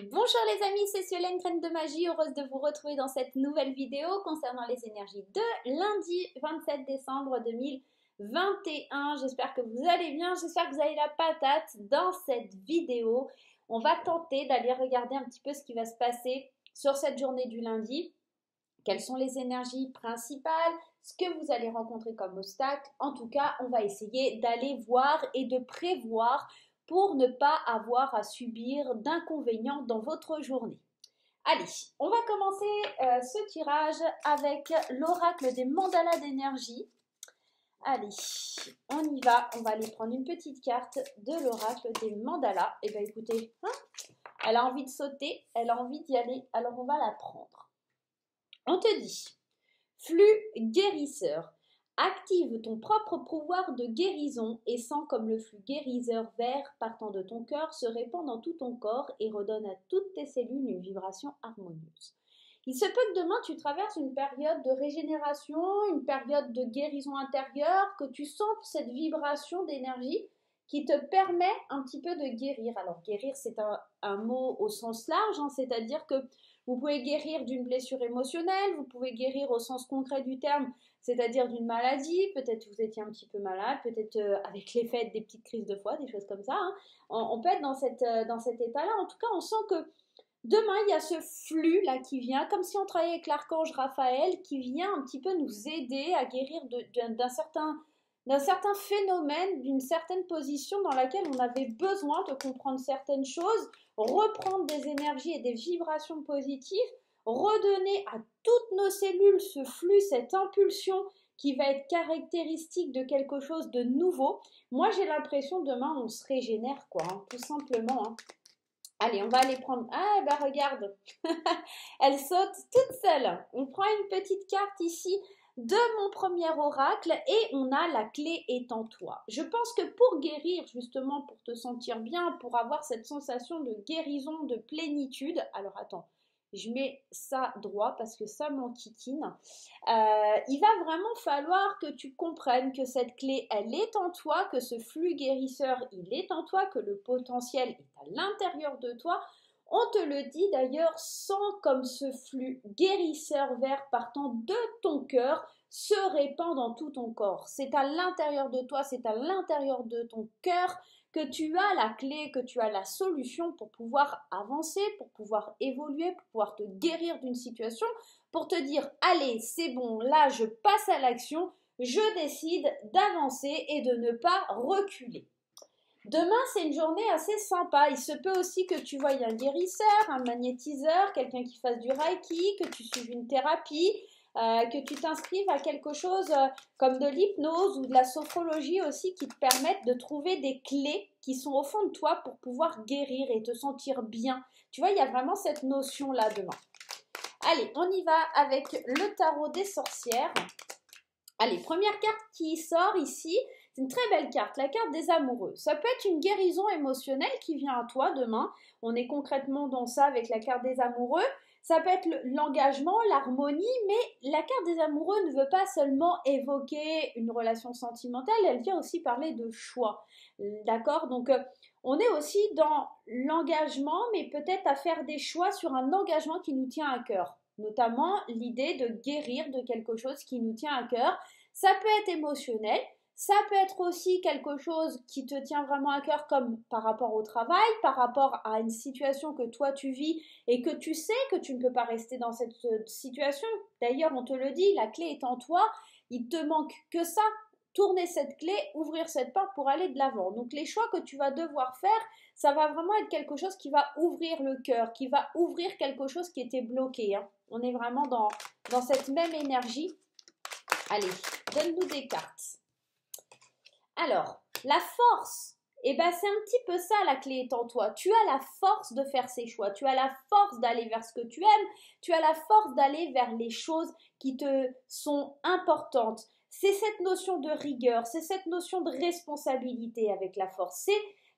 Bonjour les amis, c'est Siolaine, Graine de Magie, heureuse de vous retrouver dans cette nouvelle vidéo concernant les énergies de lundi 27 décembre 2021. J'espère que vous allez bien, j'espère que vous avez la patate. Dans cette vidéo, on va tenter d'aller regarder un petit peu ce qui va se passer sur cette journée du lundi. Quelles sont les énergies principales, ce que vous allez rencontrer comme obstacle. En tout cas, on va essayer d'aller voir et de prévoir pour ne pas avoir à subir d'inconvénients dans votre journée. Allez, on va commencer ce tirage avec l'oracle des mandalas d'énergie. Allez, on y va. On va aller prendre une petite carte de l'oracle des mandalas. Et bien écoutez, elle a envie de sauter, elle a envie d'y aller, alors on va la prendre. On te dit, flux guérisseur. Active ton propre pouvoir de guérison et sens comme le flux guérisseur vert partant de ton cœur se répand dans tout ton corps et redonne à toutes tes cellules une vibration harmonieuse. Il se peut que demain tu traverses une période de régénération, une période de guérison intérieure, que tu sentes cette vibration d'énergie qui te permet un petit peu de guérir. Alors guérir c'est un mot au sens large, c'est-à-dire que vous pouvez guérir d'une blessure émotionnelle, vous pouvez guérir au sens concret du terme, c'est-à-dire d'une maladie, peut-être vous étiez un petit peu malade, peut-être avec l'effet des petites crises de foie, des choses comme ça. On peut être dans cet état-là. En tout cas, on sent que demain, il y a ce flux là qui vient, comme si on travaillait avec l'archange Raphaël, qui vient un petit peu nous aider à guérir d'un certain phénomène, d'une certaine position dans laquelle on avait besoin de comprendre certaines choses, reprendre des énergies et des vibrations positives, redonner à toutes nos cellules ce flux, cette impulsion qui va être caractéristique de quelque chose de nouveau. Moi, j'ai l'impression demain, on se régénère, quoi, tout simplement. Allez, on va aller prendre... Ah, bah regarde, elle saute toute seule. On prend une petite carte ici de mon premier oracle et on a la clé est en toi. Je pense que pour guérir, justement, pour te sentir bien, pour avoir cette sensation de guérison, de plénitude... Alors attends, je mets ça droit parce que ça m'enquiquine. Il va vraiment falloir que tu comprennes que cette clé, elle est en toi, que ce flux guérisseur, il est en toi, que le potentiel est à l'intérieur de toi. On te le dit d'ailleurs, sens comme ce flux guérisseur vert partant de ton cœur se répand dans tout ton corps. C'est à l'intérieur de toi, c'est à l'intérieur de ton cœur que tu as la clé, que tu as la solution pour pouvoir avancer, pour pouvoir évoluer, pour pouvoir te guérir d'une situation, pour te dire allez, c'est bon, là je passe à l'action, je décide d'avancer et de ne pas reculer. Demain, c'est une journée assez sympa. Il se peut aussi que tu voies un guérisseur, un magnétiseur, quelqu'un qui fasse du reiki, que tu suives une thérapie, que tu t'inscrives à quelque chose comme de l'hypnose ou de la sophrologie aussi qui te permettent de trouver des clés qui sont au fond de toi pour pouvoir guérir et te sentir bien. Tu vois, il y a vraiment cette notion-là demain. Allez, on y va avec le tarot des sorcières. Allez, première carte qui sort ici, c'est une très belle carte, la carte des amoureux. Ça peut être une guérison émotionnelle qui vient à toi demain. On est concrètement dans ça avec la carte des amoureux. Ça peut être l'engagement, l'harmonie, mais la carte des amoureux ne veut pas seulement évoquer une relation sentimentale, elle vient aussi parler de choix. D'accord? Donc, on est aussi dans l'engagement, mais peut-être à faire des choix sur un engagement qui nous tient à cœur. Notamment l'idée de guérir de quelque chose qui nous tient à cœur. Ça peut être émotionnel, ça peut être aussi quelque chose qui te tient vraiment à cœur comme par rapport au travail, par rapport à une situation que toi tu vis et que tu sais que tu ne peux pas rester dans cette situation. D'ailleurs, on te le dit, la clé est en toi, il te manque que ça. Tourner cette clé, ouvrir cette porte pour aller de l'avant. Donc les choix que tu vas devoir faire, ça va vraiment être quelque chose qui va ouvrir le cœur, qui va ouvrir quelque chose qui était bloqué. On est vraiment dans cette même énergie. Allez, donne-nous des cartes. Alors, la force, c'est un petit peu ça la clé est en toi. Tu as la force de faire ces choix, tu as la force d'aller vers ce que tu aimes, tu as la force d'aller vers les choses qui te sont importantes. C'est cette notion de rigueur, c'est cette notion de responsabilité avec la force.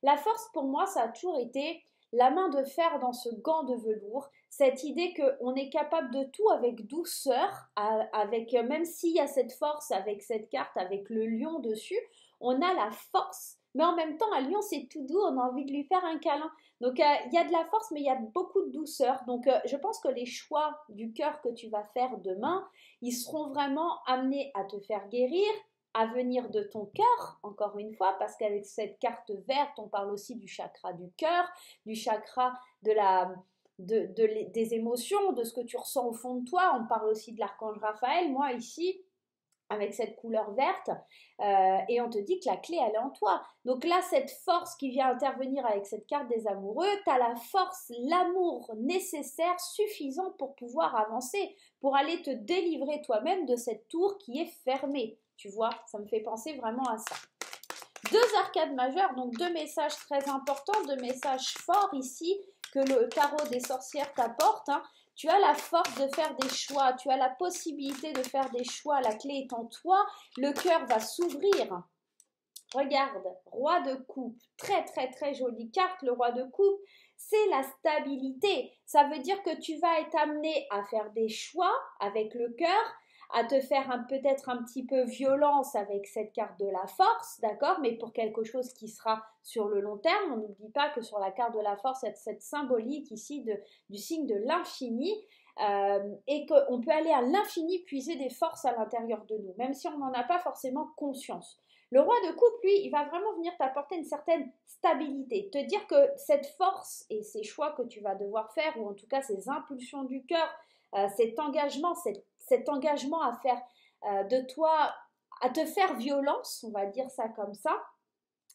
La force pour moi, ça a toujours été la main de fer dans ce gant de velours, cette idée qu'on est capable de tout avec douceur, avec même s'il y a cette force avec cette carte, avec le lion dessus, on a la force, mais en même temps, un lion, c'est tout doux, on a envie de lui faire un câlin. Donc, il y a de la force, mais il y a beaucoup de douceur. Donc, je pense que les choix du cœur que tu vas faire demain, ils seront vraiment amenés à te faire guérir, à venir de ton cœur, encore une fois, parce qu'avec cette carte verte, on parle aussi du chakra du cœur, du chakra de des émotions, de ce que tu ressens au fond de toi. On parle aussi de l'archange Raphaël. Moi, ici, avec cette couleur verte, et on te dit que la clé, elle est en toi. Donc là, cette force qui vient intervenir avec cette carte des amoureux, tu as la force, l'amour nécessaire, suffisant pour pouvoir avancer, pour aller te délivrer toi-même de cette tour qui est fermée. Tu vois, ça me fait penser vraiment à ça. Deux arcades majeures, donc deux messages très importants, deux messages forts ici que le tarot des sorcières t'apporte, hein. Tu as la force de faire des choix, tu as la possibilité de faire des choix, la clé est en toi, le cœur va s'ouvrir. Regarde, roi de coupe, très très très jolie carte, le roi de coupe, c'est la stabilité. Ça veut dire que tu vas être amené à faire des choix avec le cœur, à te faire peut-être un petit peu violence avec cette carte de la force, d'accord, mais pour quelque chose qui sera sur le long terme. On n'oublie pas que sur la carte de la force, il y a cette symbolique ici du signe de l'infini, et qu'on peut aller à l'infini puiser des forces à l'intérieur de nous, même si on n'en a pas forcément conscience. Le roi de coupe, lui, il va vraiment venir t'apporter une certaine stabilité, te dire que cette force et ces choix que tu vas devoir faire, ou en tout cas ces impulsions du cœur, cet engagement à faire de toi, à te faire violence, on va dire ça comme ça,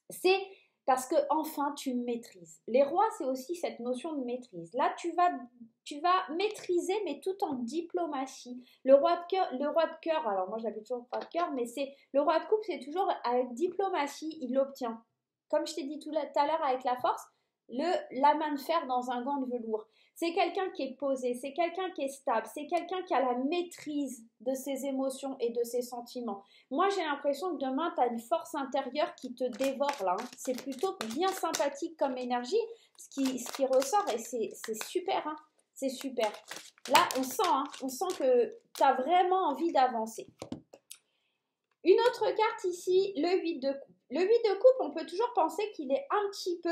c'est parce que enfin tu maîtrises. Les rois, c'est aussi cette notion de maîtrise. Là, tu vas maîtriser, mais tout en diplomatie. Le roi de cœur, alors moi j'avais toujours roi de cœur, mais c'est le roi de coupe, c'est toujours avec diplomatie, il l'obtient. Comme je t'ai dit tout à l'heure avec la force, la main de fer dans un gant de velours. C'est quelqu'un qui est posé, c'est quelqu'un qui est stable, c'est quelqu'un qui a la maîtrise de ses émotions et de ses sentiments. Moi, j'ai l'impression que demain, tu as une force intérieure qui te dévore là. Hein. C'est plutôt bien sympathique comme énergie, ce qui ressort, et c'est super. Hein. C'est super. Là, on sent que tu as vraiment envie d'avancer. Une autre carte ici, le 8 de coupe. Le 8 de coupe, on peut toujours penser qu'il est un petit peu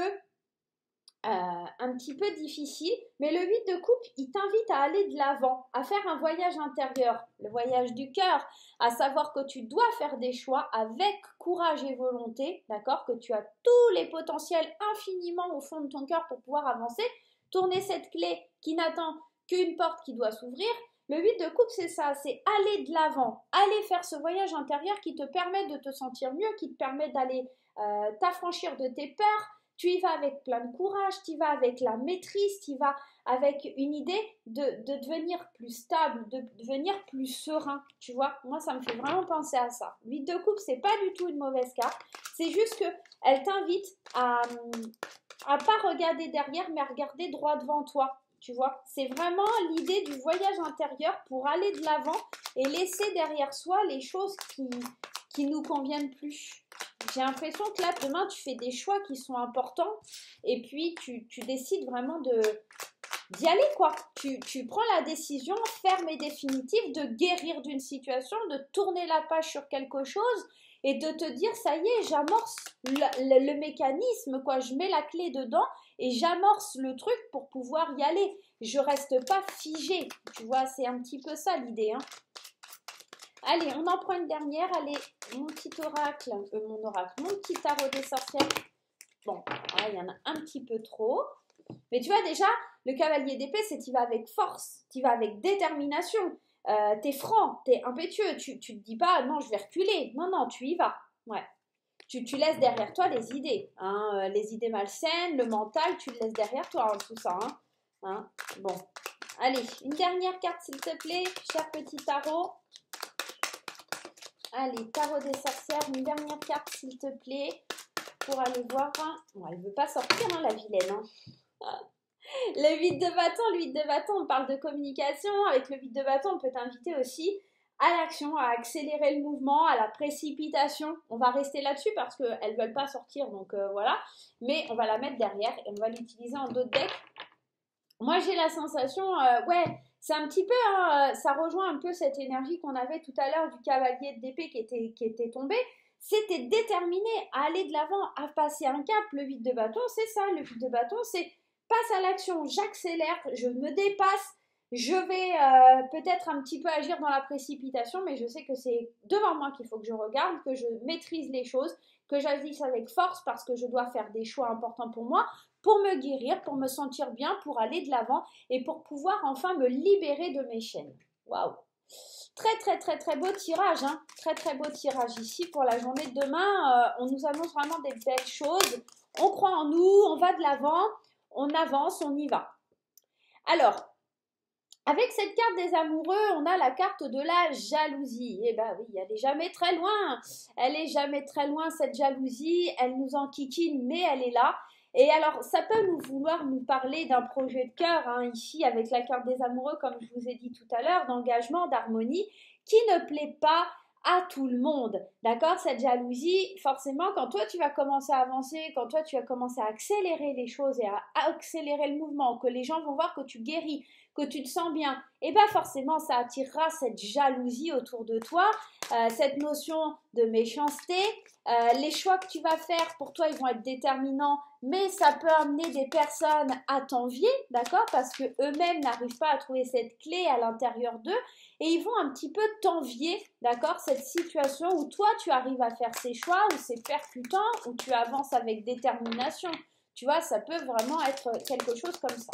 difficile, mais le 8 de coupe, il t'invite à aller de l'avant, à faire un voyage intérieur, le voyage du cœur, à savoir que tu dois faire des choix avec courage et volonté, d'accord, que tu as tous les potentiels infiniment au fond de ton cœur pour pouvoir avancer, tourner cette clé qui n'attend qu'une porte qui doit s'ouvrir. Le 8 de coupe, c'est ça, c'est aller de l'avant, aller faire ce voyage intérieur qui te permet de te sentir mieux, qui te permet d'aller t'affranchir de tes peurs. Tu y vas avec plein de courage, tu y vas avec la maîtrise, tu y vas avec une idée de devenir plus stable, de devenir plus serein, tu vois. Moi, ça me fait vraiment penser à ça. 8 de coupe, c'est pas du tout une mauvaise carte, c'est juste qu'elle t'invite à pas regarder derrière, mais à regarder droit devant toi, tu vois. C'est vraiment l'idée du voyage intérieur pour aller de l'avant et laisser derrière soi les choses qui nous conviennent plus. J'ai l'impression que là, demain, tu fais des choix qui sont importants et puis tu décides vraiment d'y aller, quoi. Tu prends la décision ferme et définitive de guérir d'une situation, de tourner la page sur quelque chose et de te dire, ça y est, j'amorce le mécanisme, quoi. Je mets la clé dedans et j'amorce le truc pour pouvoir y aller. Je reste pas figée, tu vois, c'est un petit peu ça l'idée, hein. Allez, on en prend une dernière. Allez, mon petit oracle, mon petit tarot des sorcières. Bon, voilà, il y en a un petit peu trop. Mais tu vois déjà, le cavalier d'épée, c'est tu vas avec force, tu vas avec détermination. T'es franc, t'es impétueux. Tu te dis pas, non, je vais reculer. Non, non, tu y vas. Ouais. Tu laisses derrière toi les idées. Hein, les idées malsaines, le mental, tu le laisses derrière toi, hein, tout ça. Hein. Bon. Allez, une dernière carte, s'il te plaît, cher petit tarot. Allez, tarot des sorcières, une dernière carte s'il te plaît, pour aller voir. Bon, elle ne veut pas sortir, hein, la vilaine. Hein. Le 8 de bâton, le 8 de bâton, on parle de communication. Avec le 8 de bâton, on peut t'inviter aussi à l'action, à accélérer le mouvement, à la précipitation. On va rester là-dessus parce qu'elles ne veulent pas sortir, donc voilà. Mais on va la mettre derrière et on va l'utiliser en d'autres decks. Moi, j'ai la sensation, ouais, c'est un petit peu, hein, ça rejoint un peu cette énergie qu'on avait tout à l'heure du cavalier d'épée qui était tombé. C'était déterminé à aller de l'avant, à passer un cap. Le 8 de bâton, c'est ça. Le 8 de bâton, c'est passe à l'action, j'accélère, je me dépasse, je vais peut-être un petit peu agir dans la précipitation, mais je sais que c'est devant moi qu'il faut que je regarde, que je maîtrise les choses, que j'agisse avec force parce que je dois faire des choix importants pour moi, pour me guérir, pour me sentir bien, pour aller de l'avant et pour pouvoir enfin me libérer de mes chaînes. Waouh! Très très très très beau tirage, hein. Très très beau tirage ici pour la journée de demain. On nous annonce vraiment des belles choses. On croit en nous, on va de l'avant, on avance, on y va. Alors, avec cette carte des amoureux, on a la carte de la jalousie. Eh bien oui, elle est jamais très loin. Elle est jamais très loin, cette jalousie. Elle nous enquiquine, mais elle est là. Et alors, ça peut vouloir nous parler d'un projet de cœur, hein, ici, avec la carte des amoureux, comme je vous ai dit tout à l'heure, d'engagement, d'harmonie, qui ne plaît pas à tout le monde. D'accord? Cette jalousie, forcément, quand toi, tu vas commencer à avancer, quand toi, tu vas commencer à accélérer les choses et à accélérer le mouvement, que les gens vont voir que tu guéris, que tu te sens bien, et bien forcément ça attirera cette jalousie autour de toi, cette notion de méchanceté. Les choix que tu vas faire pour toi ils vont être déterminants, mais ça peut amener des personnes à t'envier, d'accord, parce que eux-mêmes n'arrivent pas à trouver cette clé à l'intérieur d'eux et ils vont un petit peu t'envier, d'accord, cette situation où toi tu arrives à faire ces choix, où c'est percutant, où tu avances avec détermination. Tu vois, ça peut vraiment être quelque chose comme ça.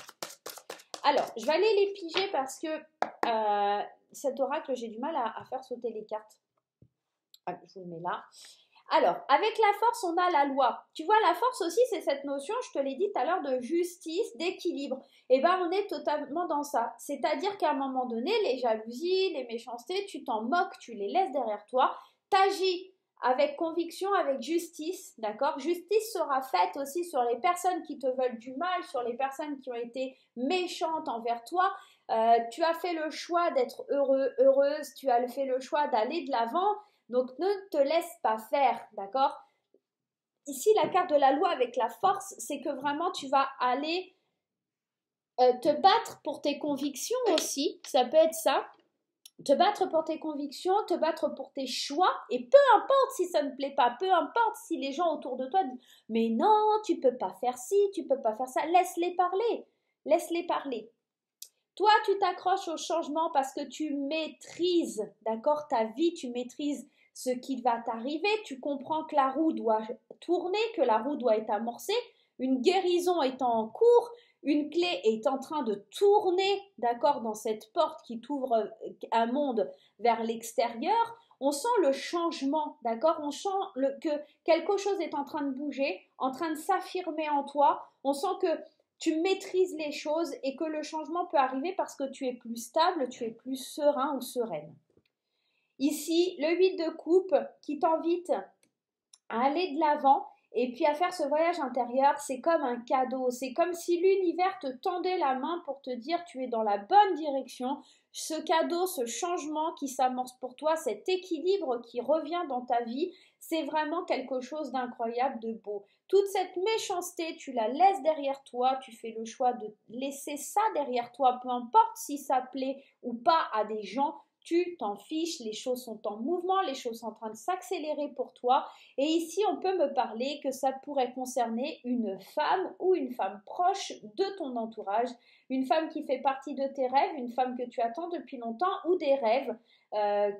Alors, je vais aller les piger parce que cet oracle, j'ai du mal à faire sauter les cartes. Ah, je vous le mets là. Alors, avec la force, on a la loi. Tu vois, la force aussi, c'est cette notion, je te l'ai dit tout à l'heure, de justice, d'équilibre. Et bien, on est totalement dans ça. C'est-à-dire qu'à un moment donné, les jalousies, les méchancetés, tu t'en moques, tu les laisses derrière toi, t'agis avec conviction, avec justice, d'accord? Justice sera faite aussi sur les personnes qui te veulent du mal, sur les personnes qui ont été méchantes envers toi. Tu as fait le choix d'être heureux, heureuse, tu as fait le choix d'aller de l'avant, donc ne te laisse pas faire, d'accord? Ici, la carte de la loi avec la force, c'est que vraiment tu vas aller te battre pour tes convictions aussi, ça peut être ça. Te battre pour tes convictions, te battre pour tes choix, et peu importe si ça ne plaît pas, peu importe si les gens autour de toi disent « Mais non, tu peux pas faire ci, tu peux pas faire ça », laisse-les parler, laisse-les parler. Toi, tu t'accroches au changement parce que tu maîtrises, d'accord, ta vie, tu maîtrises ce qui va t'arriver, tu comprends que la roue doit tourner, que la roue doit être amorcée, une guérison est en cours, une clé est en train de tourner, d'accord, dans cette porte qui t'ouvre un monde vers l'extérieur. On sent le changement, d'accord, on sent que quelque chose est en train de bouger, en train de s'affirmer en toi. On sent que tu maîtrises les choses et que le changement peut arriver parce que tu es plus stable, tu es plus serein ou sereine. Ici, le 8 de coupe qui t'invite à aller de l'avant et puis à faire ce voyage intérieur, c'est comme un cadeau, c'est comme si l'univers te tendait la main pour te dire tu es dans la bonne direction. Ce cadeau, ce changement qui s'amorce pour toi, cet équilibre qui revient dans ta vie, c'est vraiment quelque chose d'incroyable, de beau. Toute cette méchanceté, tu la laisses derrière toi, tu fais le choix de laisser ça derrière toi, peu importe si ça plaît ou pas à des gens, tu t'en fiches, les choses sont en mouvement, les choses sont en train de s'accélérer pour toi. Et ici, on peut me parler que ça pourrait concerner une femme ou une femme proche de ton entourage, une femme qui fait partie de tes rêves, une femme que tu attends depuis longtemps ou des rêves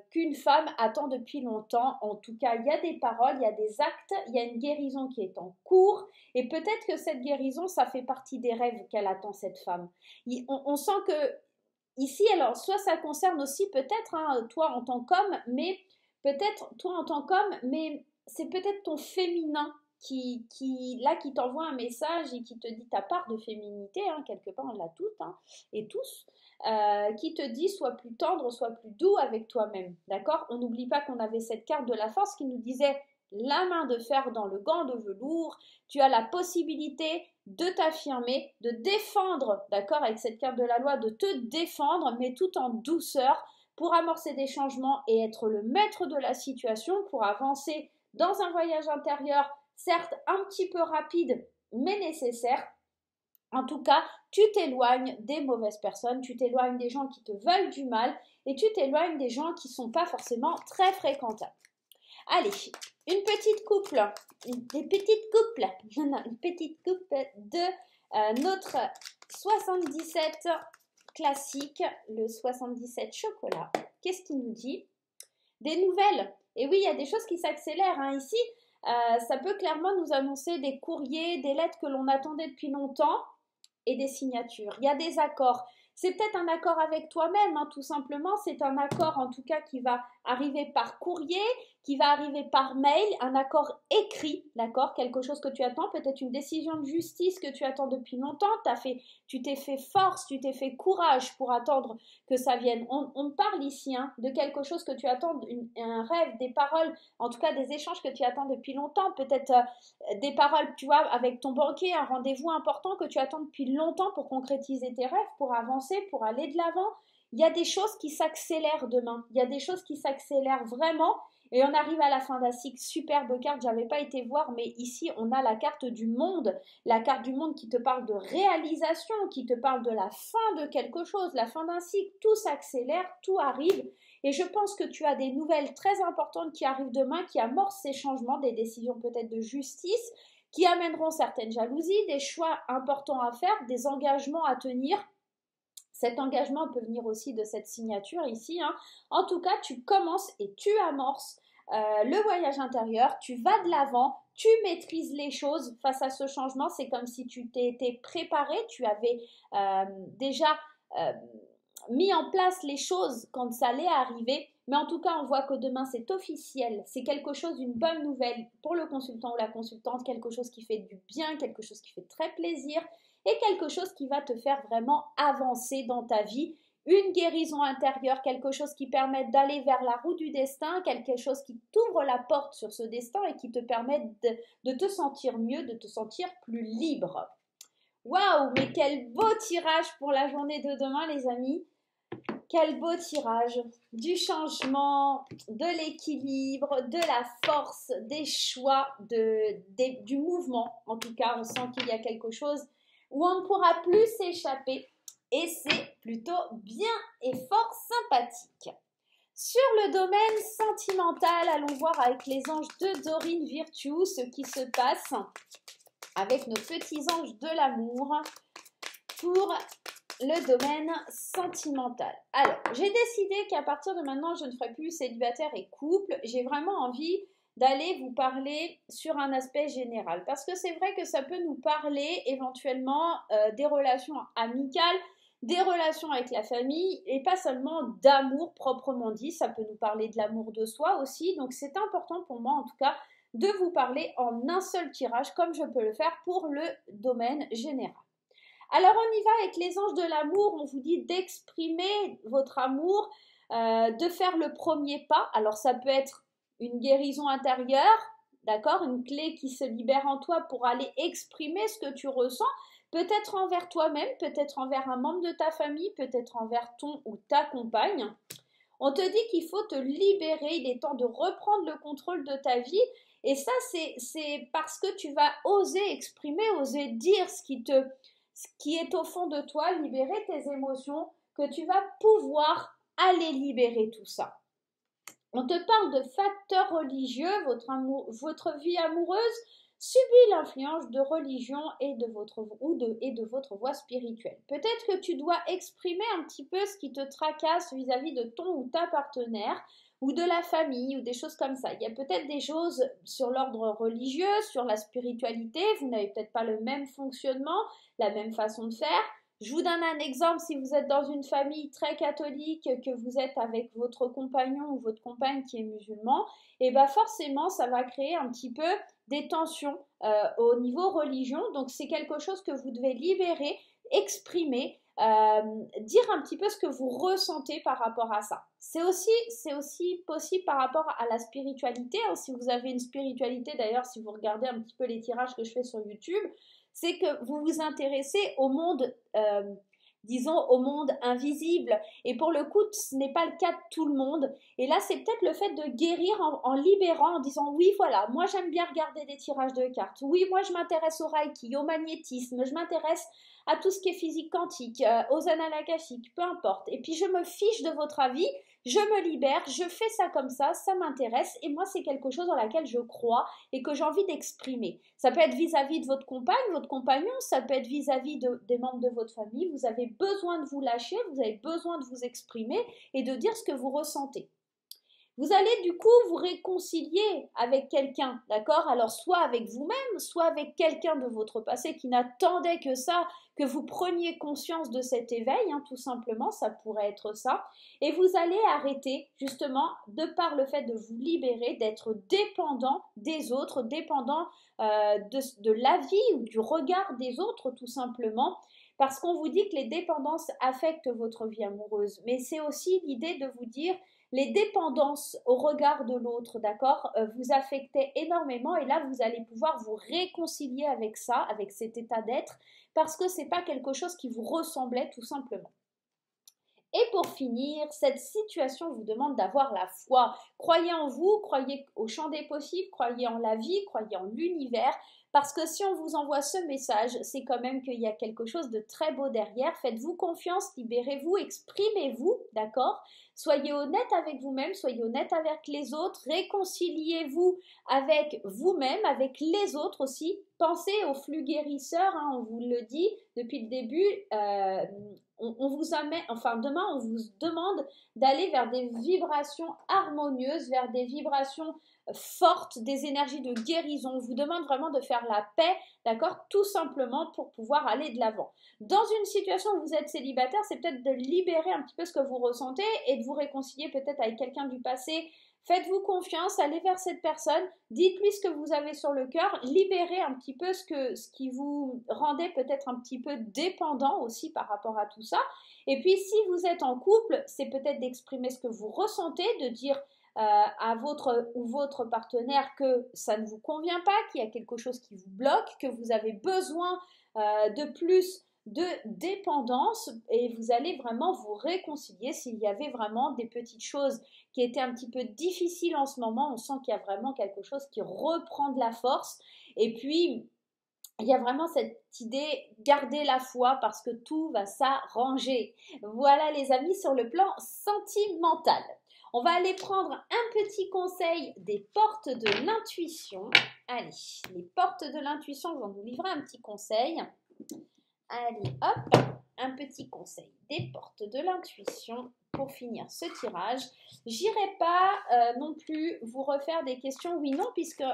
qu'une femme attend depuis longtemps. En tout cas, il y a des paroles, il y a des actes, il y a une guérison qui est en cours et peut-être que cette guérison, ça fait partie des rêves qu'elle attend, cette femme. On sent que ici, alors, soit ça concerne aussi peut-être toi en tant qu'homme, mais peut-être toi en tant qu'homme, mais c'est peut-être ton féminin qui t'envoie un message et qui te dit ta part de féminité, hein, quelque part on l'a toutes et tous, qui te dit sois plus tendre, sois plus doux avec toi-même, d'accord? On n'oublie pas qu'on avait cette carte de la force qui nous disait la main de fer dans le gant de velours, tu as la possibilité de t'affirmer, de défendre, d'accord, avec cette carte de la loi, de te défendre, mais tout en douceur, pour amorcer des changements et être le maître de la situation, pour avancer dans un voyage intérieur, certes un petit peu rapide, mais nécessaire. En tout cas, tu t'éloignes des mauvaises personnes, tu t'éloignes des gens qui te veulent du mal et tu t'éloignes des gens qui ne sont pas forcément très fréquentables. Allez, une petite couple de Notre 77 classique, le 77 chocolat. Qu'est-ce qu'il nous dit? Des nouvelles. Et oui, il y a des choses qui s'accélèrent hein, ici. Ça peut clairement nous annoncer des courriers, des lettres que l'on attendait depuis longtemps et des signatures. Il y a des accords. C'est peut-être un accord avec toi-même, hein, tout simplement. C'est un accord, en tout cas, qui va arriver par courrier, qui va arriver par mail, un accord écrit, d'accord? Quelque chose que tu attends, peut-être une décision de justice que tu attends depuis longtemps. Tu t'es fait force, tu t'es fait courage pour attendre que ça vienne. On parle ici hein, de quelque chose que tu attends, un rêve, des paroles, en tout cas des échanges que tu attends depuis longtemps. Peut-être des paroles, tu vois, avec ton banquier, un rendez-vous important que tu attends depuis longtemps pour concrétiser tes rêves, pour avancer, pour aller de l'avant. Il y a des choses qui s'accélèrent demain. Il y a des choses qui s'accélèrent vraiment. Et on arrive à la fin d'un cycle, superbe carte, j'avais pas été voir, mais ici on a la carte du monde qui te parle de réalisation, qui te parle de la fin de quelque chose, la fin d'un cycle, tout s'accélère, tout arrive. Et je pense que tu as des nouvelles très importantes qui arrivent demain, qui amorcent ces changements, des décisions peut-être de justice, qui amèneront certaines jalousies, des choix importants à faire, des engagements à tenir. Cet engagement peut venir aussi de cette signature ici. Hein. En tout cas, tu commences et tu amorces le voyage intérieur, tu vas de l'avant, tu maîtrises les choses face à ce changement. C'est comme si tu t'étais préparé, tu avais déjà mis en place les choses quand ça allait arriver. Mais en tout cas, on voit que demain, c'est officiel. C'est quelque chose, une bonne nouvelle pour le consultant ou la consultante, quelque chose qui fait du bien, quelque chose qui fait très plaisir. Et quelque chose qui va te faire vraiment avancer dans ta vie, une guérison intérieure, quelque chose qui permet d'aller vers la roue du destin, quelque chose qui t'ouvre la porte sur ce destin et qui te permet de te sentir mieux, de te sentir plus libre. Waouh, mais quel beau tirage pour la journée de demain les amis. Quel beau tirage, du changement, de l'équilibre, de la force, des choix, du mouvement. En tout cas, on sent qu'il y a quelque chose où on ne pourra plus s'échapper et c'est plutôt bien et fort sympathique. Sur le domaine sentimental, allons voir avec les anges de Dorine Virtue ce qui se passe avec nos petits anges de l'amour pour le domaine sentimental. Alors, j'ai décidé qu'à partir de maintenant, je ne ferai plus célibataire et couple. J'ai vraiment envie d'aller vous parler sur un aspect général. Parce que c'est vrai que ça peut nous parler éventuellement des relations amicales, des relations avec la famille et pas seulement d'amour proprement dit. Ça peut nous parler de l'amour de soi aussi. Donc c'est important pour moi en tout cas de vous parler en un seul tirage comme je peux le faire pour le domaine général. Alors on y va avec les anges de l'amour, on vous dit d'exprimer votre amour, de faire le premier pas. Alors ça peut être une guérison intérieure, d'accord, une clé qui se libère en toi pour aller exprimer ce que tu ressens, peut-être envers toi-même, peut-être envers un membre de ta famille, peut-être envers ton ou ta compagne. On te dit qu'il faut te libérer, il est temps de reprendre le contrôle de ta vie. Et ça, c'est parce que tu vas oser exprimer, oser dire ce qui est au fond de toi, libérer tes émotions, que tu vas pouvoir aller libérer tout ça. On te parle de facteurs religieux, votre vie amoureuse subit l'influence de religion et de votre voie spirituelle. Peut-être que tu dois exprimer un petit peu ce qui te tracasse vis-à-vis de ton ou ta partenaire, ou de la famille, ou des choses comme ça. Il y a peut-être des choses sur l'ordre religieux, sur la spiritualité, vous n'avez peut-être pas le même fonctionnement, la même façon de faire. Je vous donne un exemple, si vous êtes dans une famille très catholique, que vous êtes avec votre compagnon ou votre compagne qui est musulman, et bien forcément ça va créer un petit peu des tensions au niveau religion, donc c'est quelque chose que vous devez libérer, exprimer, dire un petit peu ce que vous ressentez par rapport à ça. C'est aussi possible par rapport à la spiritualité, hein. Si vous avez une spiritualité, d'ailleurs si vous regardez un petit peu les tirages que je fais sur YouTube, c'est que vous vous intéressez au monde, disons au monde invisible, et pour le coup ce n'est pas le cas de tout le monde, et là c'est peut-être le fait de guérir en libérant, en disant oui voilà, moi j'aime bien regarder des tirages de cartes, oui moi je m'intéresse au Reiki, au magnétisme, je m'intéresse à tout ce qui est physique quantique, aux annales akashiques, peu importe. Et puis je me fiche de votre avis, je me libère, je fais ça comme ça m'intéresse et moi c'est quelque chose dans laquelle je crois et que j'ai envie d'exprimer. Ça peut être vis-à-vis de votre compagne, votre compagnon, ça peut être vis-à-vis des membres de votre famille. Vous avez besoin de vous lâcher, vous avez besoin de vous exprimer et de dire ce que vous ressentez. Vous allez du coup vous réconcilier avec quelqu'un, d'accord? Alors soit avec vous-même, soit avec quelqu'un de votre passé qui n'attendait que ça, que vous preniez conscience de cet éveil, hein, tout simplement, ça pourrait être ça. Et vous allez arrêter justement, de par le fait de vous libérer, d'être dépendant des autres, dépendant de l'avis ou du regard des autres, tout simplement. Parce qu'on vous dit que les dépendances affectent votre vie amoureuse. Mais c'est aussi l'idée de vous dire les dépendances au regard de l'autre, d'accord, vous affectaient énormément et là, vous allez pouvoir vous réconcilier avec ça, avec cet état d'être, parce que ce n'est pas quelque chose qui vous ressemblait tout simplement. Et pour finir, cette situation vous demande d'avoir la foi. Croyez en vous, croyez au champ des possibles, croyez en la vie, croyez en l'univers. Parce que si on vous envoie ce message, c'est quand même qu'il y a quelque chose de très beau derrière. Faites-vous confiance, libérez-vous, exprimez-vous, d'accord? Soyez honnête avec vous-même, soyez honnête avec les autres, réconciliez-vous avec vous-même, avec les autres aussi. Pensez au flux guérisseur, hein, on vous le dit depuis le début. On vous amène, enfin demain, on vous demande d'aller vers des vibrations harmonieuses, vers des vibrations forte, des énergies de guérison. On vous demande vraiment de faire la paix, d'accord, tout simplement pour pouvoir aller de l'avant. Dans une situation où vous êtes célibataire, c'est peut-être de libérer un petit peu ce que vous ressentez et de vous réconcilier peut-être avec quelqu'un du passé. Faites-vous confiance, allez vers cette personne, dites-lui ce que vous avez sur le cœur, libérez un petit peu ce qui vous rendait peut-être un petit peu dépendant aussi par rapport à tout ça. Et puis si vous êtes en couple, c'est peut-être d'exprimer ce que vous ressentez, de dire à votre ou votre partenaire que ça ne vous convient pas, qu'il y a quelque chose qui vous bloque, que vous avez besoin de plus de dépendance et vous allez vraiment vous réconcilier s'il y avait vraiment des petites choses qui étaient un petit peu difficiles en ce moment. On sent qu'il y a vraiment quelque chose qui reprend de la force et puis il y a vraiment cette idée, gardez la foi parce que tout va s'arranger. Voilà les amis sur le plan sentimental. On va aller prendre un petit conseil des portes de l'intuition. Allez, les portes de l'intuition vont nous livrer un petit conseil. Allez, hop, un petit conseil des portes de l'intuition pour finir ce tirage. J'irai pas non plus vous refaire des questions oui-non puisque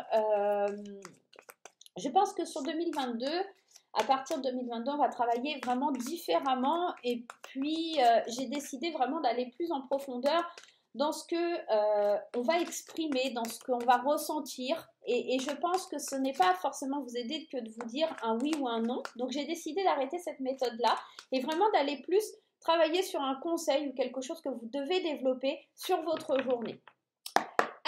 je pense que sur 2022, à partir de 2022, on va travailler vraiment différemment et puis j'ai décidé vraiment d'aller plus en profondeur dans ce que on va exprimer, dans ce qu'on va ressentir. Et je pense que ce n'est pas forcément vous aider que de vous dire un oui ou un non. Donc j'ai décidé d'arrêter cette méthode-là et vraiment d'aller plus travailler sur un conseil ou quelque chose que vous devez développer sur votre journée.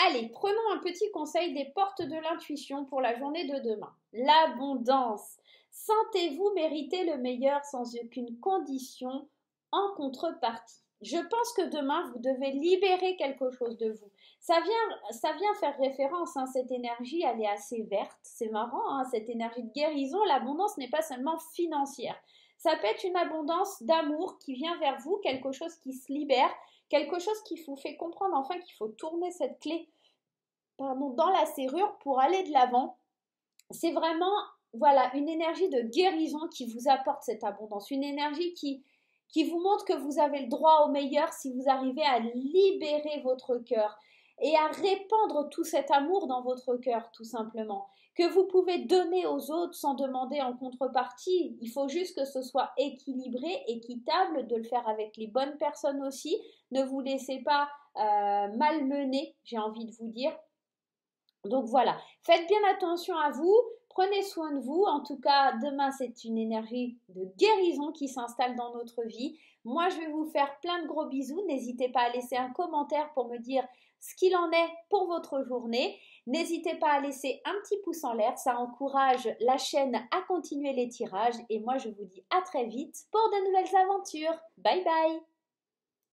Allez, prenons un petit conseil des portes de l'intuition pour la journée de demain. L'abondance. Sentez-vous mériter le meilleur sans aucune condition en contrepartie. Je pense que demain, vous devez libérer quelque chose de vous. Ça vient faire référence, hein, cette énergie, elle est assez verte. C'est marrant, hein, cette énergie de guérison. L'abondance n'est pas seulement financière. Ça peut être une abondance d'amour qui vient vers vous, quelque chose qui se libère, quelque chose qui vous fait comprendre enfin qu'il faut tourner cette clé dans la serrure pour aller de l'avant. C'est vraiment voilà, une énergie de guérison qui vous apporte cette abondance, une énergie qui vous montre que vous avez le droit au meilleur si vous arrivez à libérer votre cœur et à répandre tout cet amour dans votre cœur, tout simplement, que vous pouvez donner aux autres sans demander en contrepartie. Il faut juste que ce soit équilibré, équitable, de le faire avec les bonnes personnes aussi. Ne vous laissez pas malmener, j'ai envie de vous dire. Donc voilà, faites bien attention à vous, prenez soin de vous. En tout cas, demain, c'est une énergie de guérison qui s'installe dans notre vie. Moi, je vais vous faire plein de gros bisous. N'hésitez pas à laisser un commentaire pour me dire ce qu'il en est pour votre journée. N'hésitez pas à laisser un petit pouce en l'air, ça encourage la chaîne à continuer les tirages. Et moi, je vous dis à très vite pour de nouvelles aventures. Bye bye!